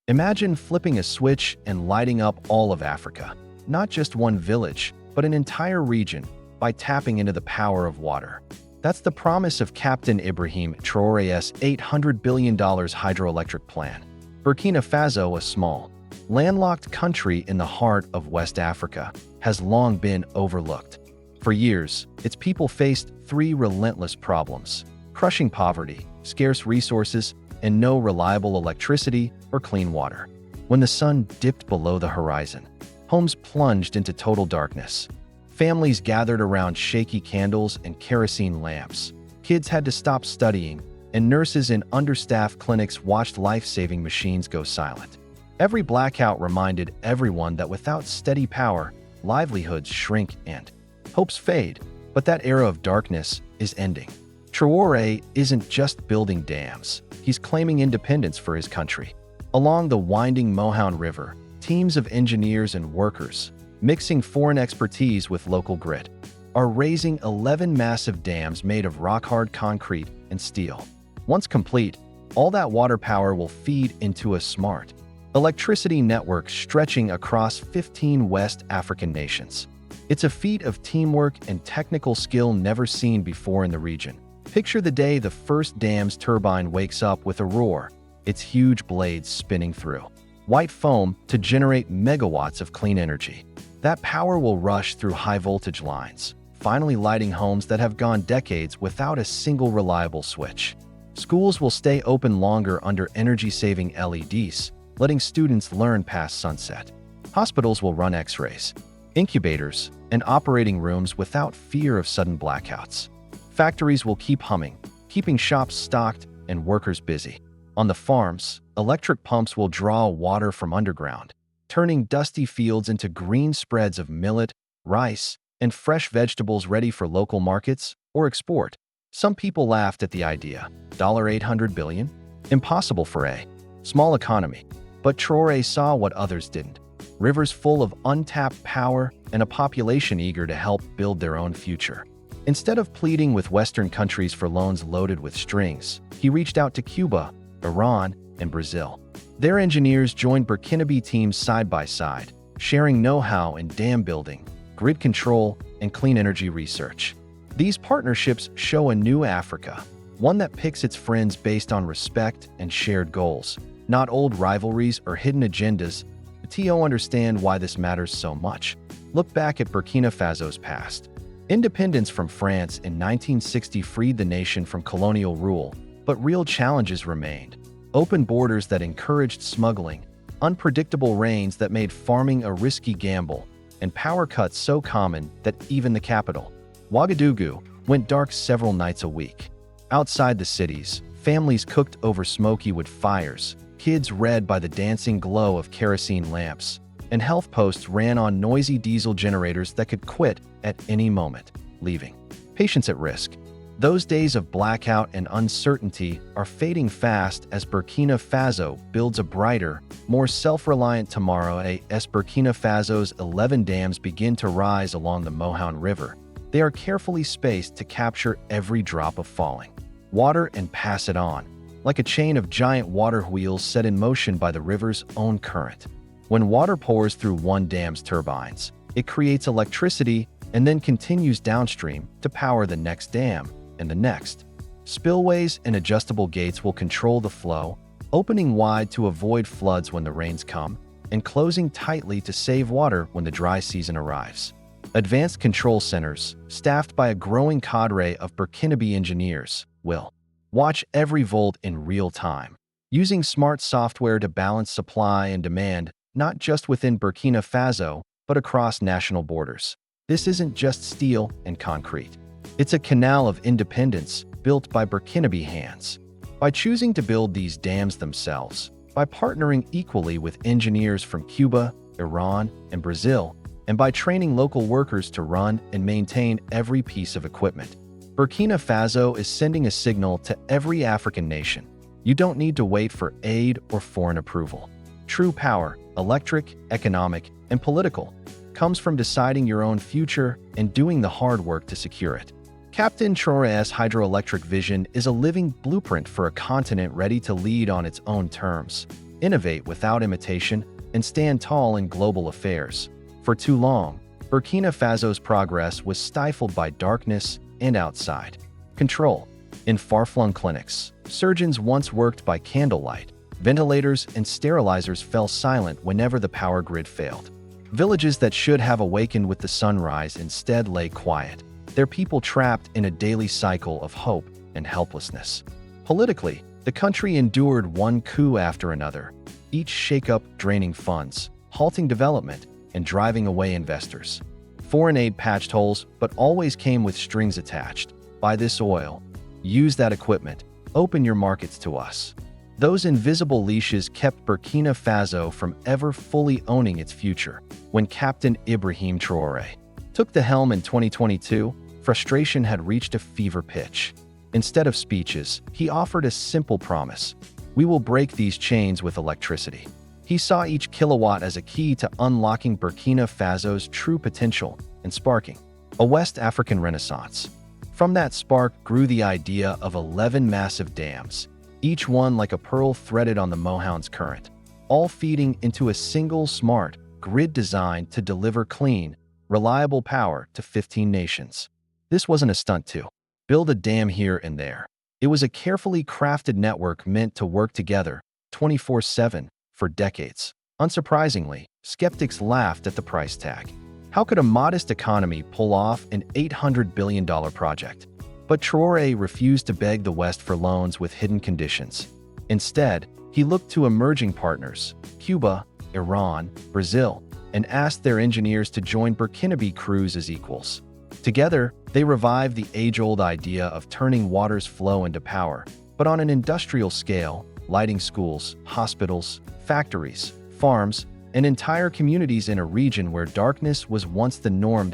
Imagine flipping a switch and lighting up all of Africa, not just one village, but an entire region, by tapping into the power of water. That's the promise of Captain Ibrahim Traore's $800 billion hydroelectric plan. Burkina Faso, a small, landlocked country in the heart of West Africa, has long been overlooked. For years, its people faced three relentless problems: crushing poverty, scarce resources, and no reliable electricity or clean water. When the sun dipped below the horizon, homes plunged into total darkness. Families gathered around shaky candles and kerosene lamps. Kids had to stop studying, and nurses in understaffed clinics watched life-saving machines go silent. Every blackout reminded everyone that without steady power, livelihoods shrink and hopes fade. But that era of darkness is ending. Traore isn't just building dams, he's claiming independence for his country. Along the winding Mohand River, teams of engineers and workers, mixing foreign expertise with local grit, are raising 11 massive dams made of rock-hard concrete and steel. Once complete, all that water power will feed into a smart electricity network stretching across 15 West African nations. It's a feat of teamwork and technical skill never seen before in the region. Picture the day the first dam's turbine wakes up with a roar, its huge blades spinning through white foam to generate megawatts of clean energy. That power will rush through high-voltage lines, finally lighting homes that have gone decades without a single reliable switch. Schools will stay open longer under energy-saving LEDs, letting students learn past sunset. Hospitals will run X-rays, incubators, and operating rooms without fear of sudden blackouts. Factories will keep humming, keeping shops stocked and workers busy. On the farms, electric pumps will draw water from underground, turning dusty fields into green spreads of millet, rice, and fresh vegetables ready for local markets or export. Some people laughed at the idea. $800 billion? Impossible for a small economy. But Traore saw what others didn't. Rivers full of untapped power and a population eager to help build their own future. Instead of pleading with Western countries for loans loaded with strings, he reached out to Cuba, Iran, and Brazil. Their engineers joined Burkinabe teams side by side, sharing know-how in dam building, grid control, and clean energy research. These partnerships show a new Africa, one that picks its friends based on respect and shared goals, not old rivalries or hidden agendas. The TO understand why this matters so much. Look back at Burkina Faso's past. Independence from France in 1960 freed the nation from colonial rule, but real challenges remained. Open borders that encouraged smuggling, unpredictable rains that made farming a risky gamble, and power cuts so common that even the capital, Ouagadougou, went dark several nights a week. Outside the cities, families cooked over smoky wood fires, kids read by the dancing glow of kerosene lamps, and health posts ran on noisy diesel generators that could quit at any moment, leaving patients at risk. Those days of blackout and uncertainty are fading fast as Burkina Faso builds a brighter, more self-reliant tomorrow. As Burkina Faso's 11 dams begin to rise along the Mohand River, they are carefully spaced to capture every drop of falling water and pass it on, like a chain of giant water wheels set in motion by the river's own current. When water pours through one dam's turbines, it creates electricity and then continues downstream to power the next dam and the next. Spillways and adjustable gates will control the flow, opening wide to avoid floods when the rains come, and closing tightly to save water when the dry season arrives. Advanced control centers, staffed by a growing cadre of Burkinabe engineers, will watch every volt in real time, using smart software to balance supply and demand, not just within Burkina Faso, but across national borders. This isn't just steel and concrete. It's a canal of independence built by Burkinabe hands. By choosing to build these dams themselves, by partnering equally with engineers from Cuba, Iran, and Brazil, and by training local workers to run and maintain every piece of equipment, Burkina Faso is sending a signal to every African nation. You don't need to wait for aid or foreign approval. True power, electric, economic, and political, comes from deciding your own future and doing the hard work to secure it. Captain Traore's hydroelectric vision is a living blueprint for a continent ready to lead on its own terms. innovate without imitation, and stand tall in global affairs. For too long, Burkina Faso's progress was stifled by darkness and outside control. In far-flung clinics, surgeons once worked by candlelight. Ventilators and sterilizers fell silent whenever the power grid failed. Villages that should have awakened with the sunrise instead lay quiet, their people trapped in a daily cycle of hope and helplessness. Politically, the country endured one coup after another, each shakeup draining funds, halting development, and driving away investors. Foreign aid patched holes, but always came with strings attached. Buy this oil. Use that equipment. Open your markets to us. Those invisible leashes kept Burkina Faso from ever fully owning its future. When Captain Ibrahim Traoré took the helm in 2022, frustration had reached a fever pitch. Instead of speeches, he offered a simple promise: we will break these chains with electricity. He saw each kilowatt as a key to unlocking Burkina Faso's true potential and sparking a West African renaissance. From that spark grew the idea of 11 massive dams, each one like a pearl threaded on the Mohound's current, all feeding into a single smart grid designed to deliver clean, reliable power to 15 nations. This wasn't a stunt to build a dam here and there. It was a carefully crafted network meant to work together 24/7 for decades. Unsurprisingly, skeptics laughed at the price tag. How could a modest economy pull off an $800 billion project? But Traoré refused to beg the West for loans with hidden conditions. Instead, he looked to emerging partners, Cuba, Iran, Brazil, and asked their engineers to join Burkinabe crews as equals. Together, they revived the age-old idea of turning water's flow into power, but on an industrial scale, lighting schools, hospitals, factories, farms, and entire communities in a region where darkness was once the norm.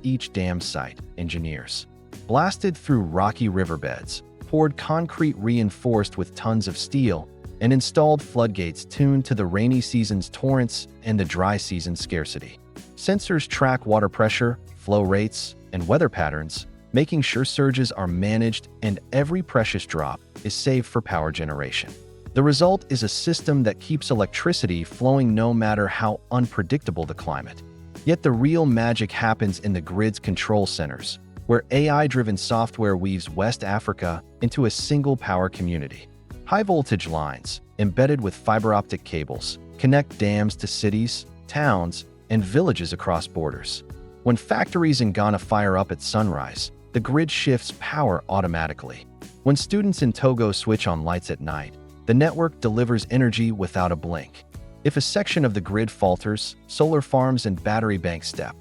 Each dam site, engineers blasted through rocky riverbeds, poured concrete reinforced with tons of steel, and installed floodgates tuned to the rainy season's torrents and the dry season's scarcity. Sensors track water pressure, flow rates, and weather patterns, making sure surges are managed and every precious drop is saved for power generation. The result is a system that keeps electricity flowing no matter how unpredictable the climate. Yet the real magic happens in the grid's control centers, where AI-driven software weaves West Africa into a single power community. High-voltage lines, embedded with fiber-optic cables, connect dams to cities, towns, and villages across borders. When factories in Ghana fire up at sunrise, the grid shifts power automatically. When students in Togo switch on lights at night, the network delivers energy without a blink. If a section of the grid falters, solar farms and battery banks step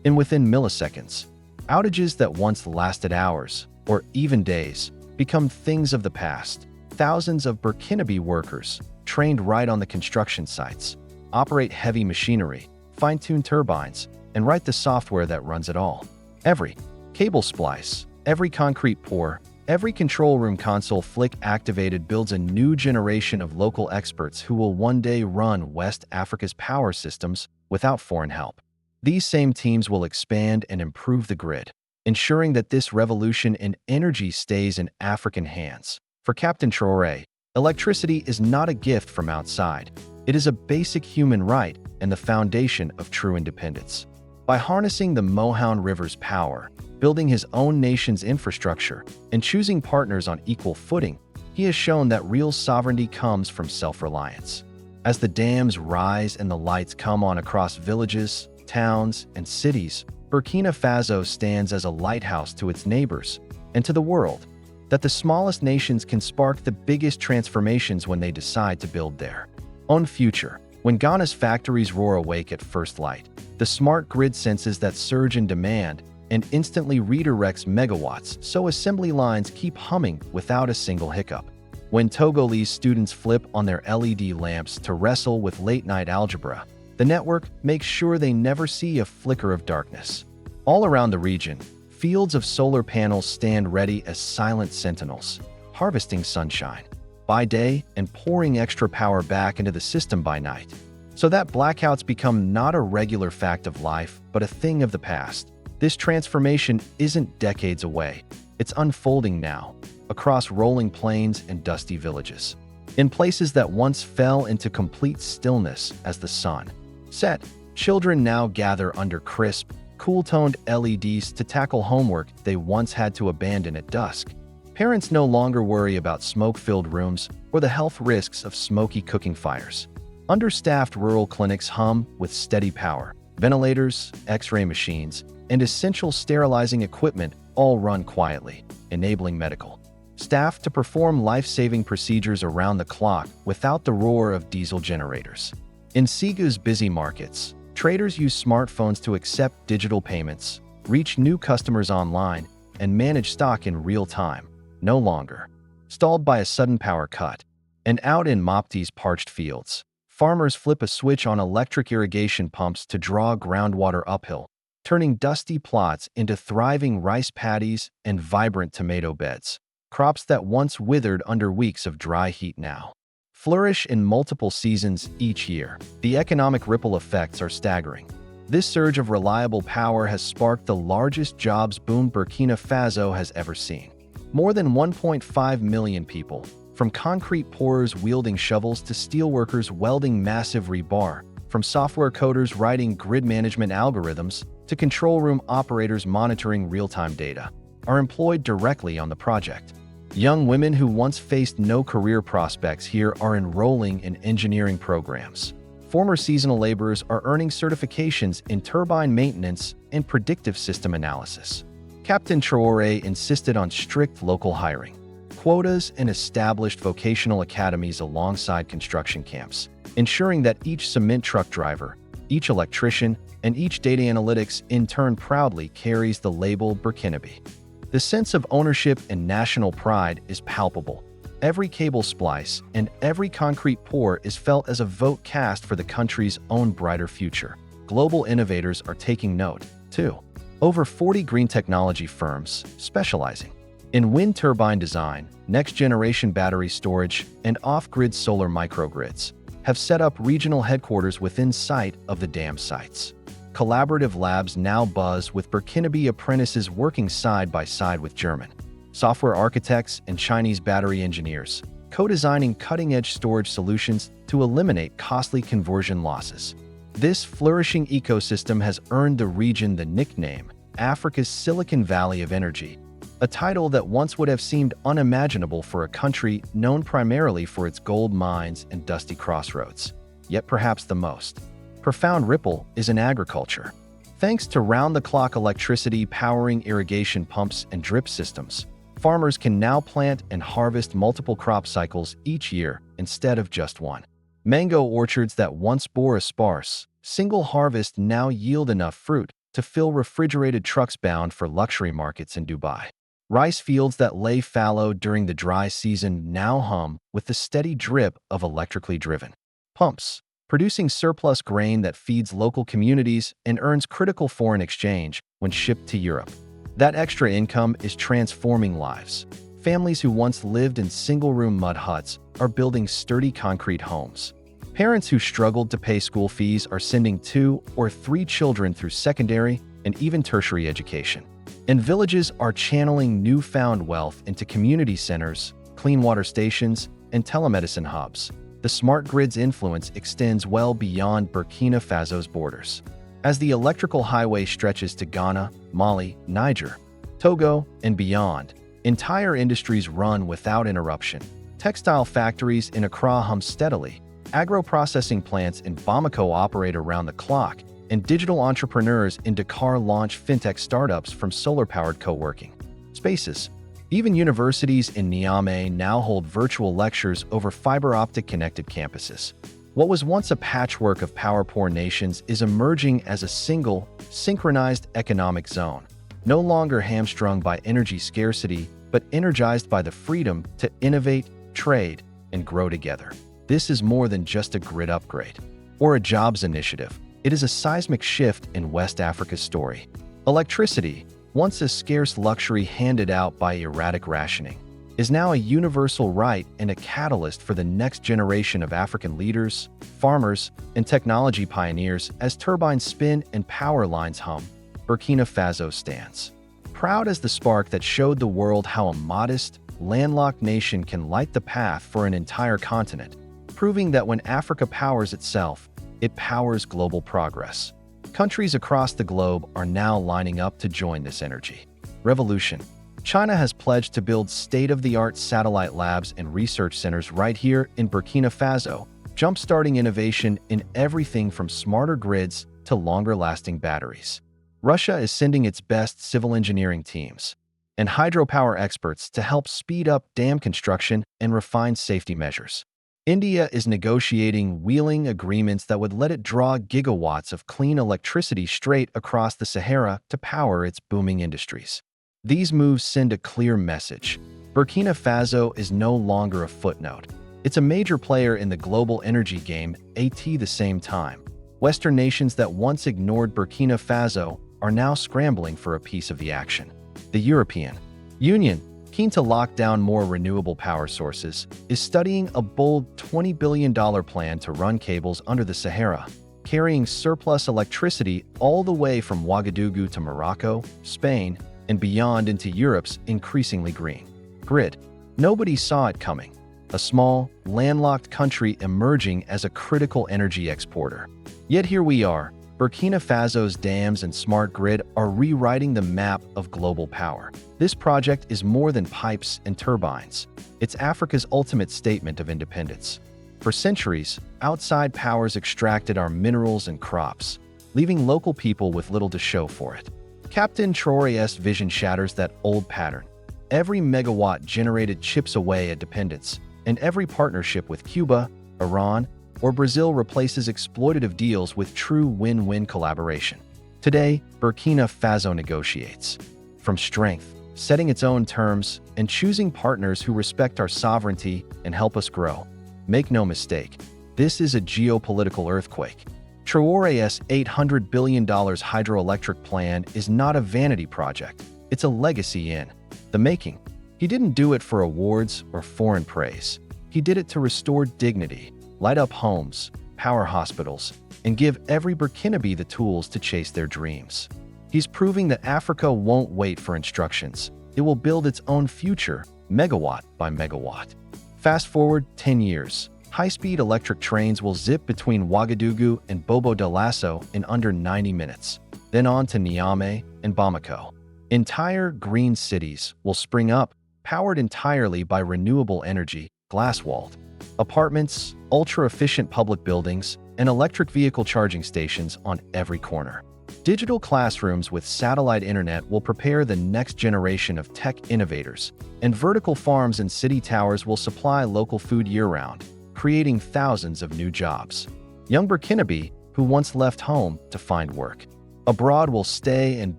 in within milliseconds. Outages that once lasted hours, or even days, become things of the past. Thousands of Burkinabe workers, trained right on the construction sites, operate heavy machinery, fine-tune turbines, and write the software that runs it all. Every cable splice, every concrete pour, every control room console flick activated builds a new generation of local experts who will one day run West Africa's power systems without foreign help. These same teams will expand and improve the grid, ensuring that this revolution in energy stays in African hands. For Captain Traoré, electricity is not a gift from outside. It is a basic human right and the foundation of true independence. By harnessing the Mohound River's power, building his own nation's infrastructure, and choosing partners on equal footing, he has shown that real sovereignty comes from self-reliance. As the dams rise and the lights come on across villages, towns, and cities, Burkina Faso stands as a lighthouse to its neighbors and to the world, that the smallest nations can spark the biggest transformations when they decide to build their own future. When Ghana's factories roar awake at first light, the smart grid senses that surge in demand and instantly redirects megawatts so assembly lines keep humming without a single hiccup. When Togolese students flip on their LED lamps to wrestle with late-night algebra, the network makes sure they never see a flicker of darkness. All around the region, fields of solar panels stand ready as silent sentinels, harvesting sunshine by day and pouring extra power back into the system by night, so that blackouts become not a regular fact of life, but a thing of the past. This transformation isn't decades away. It's unfolding now, across rolling plains and dusty villages. In places that once fell into complete stillness as the sun set, children now gather under crisp, cool-toned LEDs to tackle homework they once had to abandon at dusk. Parents no longer worry about smoke-filled rooms or the health risks of smoky cooking fires. Understaffed rural clinics hum with steady power. Ventilators, X-ray machines, and essential sterilizing equipment all run quietly, enabling medical staff to perform life-saving procedures around the clock without the roar of diesel generators. In Cebu's busy markets, traders use smartphones to accept digital payments, reach new customers online, and manage stock in real time, no longer stalled by a sudden power cut. And out in Mopti's parched fields, farmers flip a switch on electric irrigation pumps to draw groundwater uphill, turning dusty plots into thriving rice paddies and vibrant tomato beds. Crops that once withered under weeks of dry heat now flourish in multiple seasons each year. The economic ripple effects are staggering. This surge of reliable power has sparked the largest jobs boom Burkina Faso has ever seen. More than 1.5 million people, from concrete pourers wielding shovels to steelworkers welding massive rebar, from software coders writing grid management algorithms to control room operators monitoring real-time data, are employed directly on the project. Young women who once faced no career prospects here are enrolling in engineering programs. Former seasonal laborers are earning certifications in turbine maintenance and predictive system analysis. Captain Traoré insisted on strict local hiring, quotas, and established vocational academies alongside construction camps, ensuring that each cement truck driver, each electrician, and each data analytics intern proudly carries the label Burkinabe. The sense of ownership and national pride is palpable. Every cable splice and every concrete pour is felt as a vote cast for the country's own brighter future. Global innovators are taking note, too. Over 40 green technology firms specializing in wind turbine design, next-generation battery storage, and off-grid solar microgrids have set up regional headquarters within sight of the dam sites. Collaborative labs now buzz with Burkinabe apprentices working side by side with German software architects and Chinese battery engineers, co-designing cutting-edge storage solutions to eliminate costly conversion losses. This flourishing ecosystem has earned the region the nickname Africa's Silicon Valley of Energy, a title that once would have seemed unimaginable for a country known primarily for its gold mines and dusty crossroads. Yet perhaps the most profound ripple is in agriculture. Thanks to round-the-clock electricity powering irrigation pumps and drip systems, farmers can now plant and harvest multiple crop cycles each year instead of just one. Mango orchards that once bore a sparse, single harvest now yield enough fruit to fill refrigerated trucks bound for luxury markets in Dubai. Rice fields that lay fallow during the dry season now hum with the steady drip of electrically driven pumps, producing surplus grain that feeds local communities and earns critical foreign exchange when shipped to Europe. That extra income is transforming lives. Families who once lived in single-room mud huts are building sturdy concrete homes. Parents who struggled to pay school fees are sending 2 or 3 children through secondary and even tertiary education. And villages are channeling newfound wealth into community centers, clean water stations, and telemedicine hubs. The smart grid's influence extends well beyond Burkina Faso's borders. As the electrical highway stretches to Ghana, Mali, Niger, Togo, and beyond, entire industries run without interruption. Textile factories in Accra hum steadily, agro-processing plants in Bamako operate around the clock, and digital entrepreneurs in Dakar launch fintech startups from solar-powered co-working spaces. Even universities in Niamey now hold virtual lectures over fiber-optic connected campuses. What was once a patchwork of power-poor nations is emerging as a single, synchronized economic zone, no longer hamstrung by energy scarcity, but energized by the freedom to innovate, trade, and grow together. This is more than just a grid upgrade or a jobs initiative. It is a seismic shift in West Africa's story. Electricity, once a scarce luxury handed out by erratic rationing, is now a universal right and a catalyst for the next generation of African leaders, farmers, and technology pioneers. As turbines spin and power lines hum, Burkina Faso stands proud as the spark that showed the world how a modest, landlocked nation can light the path for an entire continent, proving that when Africa powers itself, it powers global progress. Countries across the globe are now lining up to join this energy revolution. China has pledged to build state-of-the-art satellite labs and research centers right here in Burkina Faso, jump-starting innovation in everything from smarter grids to longer-lasting batteries. Russia is sending its best civil engineering teams and hydropower experts to help speed up dam construction and refine safety measures. India is negotiating wheeling agreements that would let it draw gigawatts of clean electricity straight across the Sahara to power its booming industries. These moves send a clear message. Burkina Faso is no longer a footnote. It's a major player in the global energy game at the same time. Western nations that once ignored Burkina Faso are now scrambling for a piece of the action. The European Union, keen to lock down more renewable power sources, is studying a bold $20 billion plan to run cables under the Sahara, carrying surplus electricity all the way from Ouagadougou to Morocco, Spain, and beyond into Europe's increasingly green grid. Nobody saw it coming. A small, landlocked country emerging as a critical energy exporter. Yet here we are. Burkina Faso's dams and smart grid are rewriting the map of global power. This project is more than pipes and turbines. It's Africa's ultimate statement of independence. For centuries, outside powers extracted our minerals and crops, leaving local people with little to show for it. Captain Traoré's vision shatters that old pattern. Every megawatt generated chips away at dependence, and every partnership with Cuba, Iran, or Brazil replaces exploitative deals with true win-win collaboration. Today, Burkina Faso negotiates. From strength, setting its own terms, and choosing partners who respect our sovereignty and help us grow. Make no mistake, this is a geopolitical earthquake. Traoré's $800 billion hydroelectric plan is not a vanity project. It's a legacy in the making. He didn't do it for awards or foreign praise. He did it to restore dignity, light up homes, power hospitals, and give every Burkinabe the tools to chase their dreams. He's proving that Africa won't wait for instructions. It will build its own future, megawatt by megawatt. Fast forward 10 years. High-speed electric trains will zip between Ouagadougou and Bobo Dioulasso in under 90 minutes, then on to Niamey and Bamako. Entire green cities will spring up, powered entirely by renewable energy, glass-walled. Apartments, ultra-efficient public buildings, and electric vehicle charging stations on every corner. Digital classrooms with satellite internet will prepare the next generation of tech innovators, and vertical farms and city towers will supply local food year-round, creating thousands of new jobs. Young Burkinabe, who once left home to find work abroad, will stay and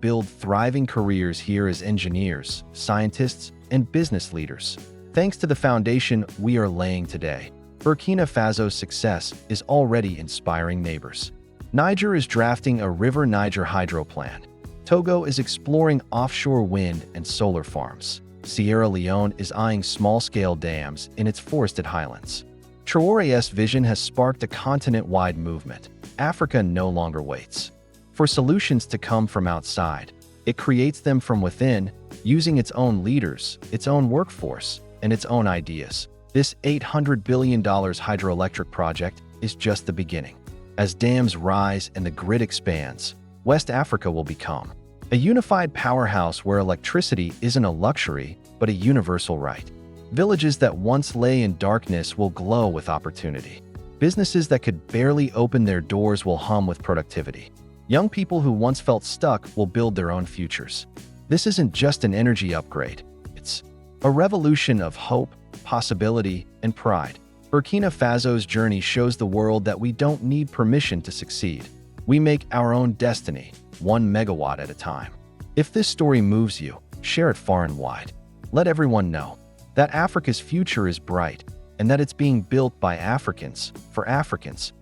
build thriving careers here as engineers, scientists, and business leaders. Thanks to the foundation we are laying today, Burkina Faso's success is already inspiring neighbors. Niger is drafting a River Niger hydro plan. Togo is exploring offshore wind and solar farms. Sierra Leone is eyeing small-scale dams in its forested highlands. Traoré's vision has sparked a continent-wide movement. Africa no longer waits for solutions to come from outside. It creates them from within, using its own leaders, its own workforce, and its own ideas. This $800 billion hydroelectric project is just the beginning. As dams rise and the grid expands, West Africa will become a unified powerhouse where electricity isn't a luxury, but a universal right. Villages that once lay in darkness will glow with opportunity. Businesses that could barely open their doors will hum with productivity. Young people who once felt stuck will build their own futures. This isn't just an energy upgrade. It's a revolution of hope, possibility, and pride. Burkina Faso's journey shows the world that we don't need permission to succeed. We make our own destiny, 1 megawatt at a time. If this story moves you, share it far and wide. Let everyone know that Africa's future is bright and that it's being built by Africans for Africans